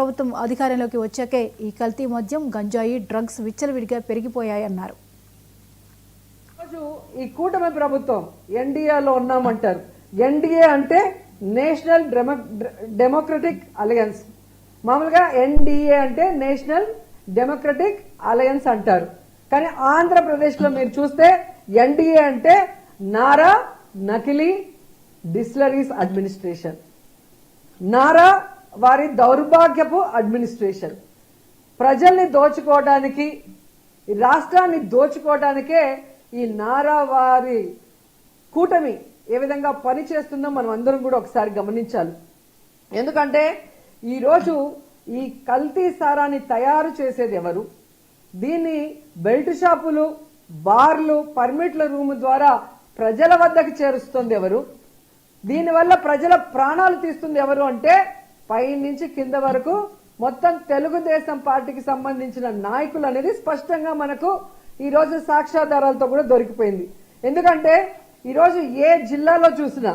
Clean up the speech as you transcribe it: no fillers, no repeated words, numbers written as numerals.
ప్రభుత్వం అధికారంలోకి వచ్చాకే ఈ కల్తీ మద్యం, గంజాయి, డ్రగ్స్ విచ్చలవిడిగా పెరిగిపోయాయన్నారు. ఈ కూటమి ప్రభుత్వం ఎన్డీఏలో ఉన్నామంటారు. ఎన్డీఏ అంటే నేషనల్ డెమోక్రటిక్ అలయన్స్. మామూలుగా ఎన్డీఏ అంటే నేషనల్ డెమోక్రటిక్ అలయన్స్ అంటారు. కానీ ఆంధ్రప్రదేశ్ లో మీరు చూస్తే ఎన్డీఏ అంటే నారా నకిలీ డిస్టిలరీస్ అడ్మినిస్ట్రేషన్, నారా వారి దౌర్భాగ్యపు అడ్మినిస్ట్రేషన్. ప్రజల్ని దోచుకోవడానికి, ఈ రాష్ట్రాన్ని దోచుకోవడానికే ఈ నారా వారి కూటమి ఏ విధంగా పనిచేస్తుందో మనం అందరం కూడా ఒకసారి గమనించాలి. ఎందుకంటే ఈరోజు ఈ కల్తీ సారాన్ని తయారు చేసేది ఎవరు, దీన్ని బెల్ట్ షాపులు, బార్లు, పర్మిట్ల రూమ్ ద్వారా ప్రజల వద్దకు చేరుస్తుంది ఎవరు, దీనివల్ల ప్రజల ప్రాణాలు తీస్తుంది ఎవరు అంటే పై నుంచి కింద వరకు మొత్తం తెలుగుదేశం పార్టీకి సంబంధించిన నాయకులు అనేది స్పష్టంగా మనకు ఈ రోజు సాక్ష్యాధారాలతో కూడా దొరికిపోయింది. ఎందుకంటే ఈరోజు ఏ జిల్లాలో చూసినా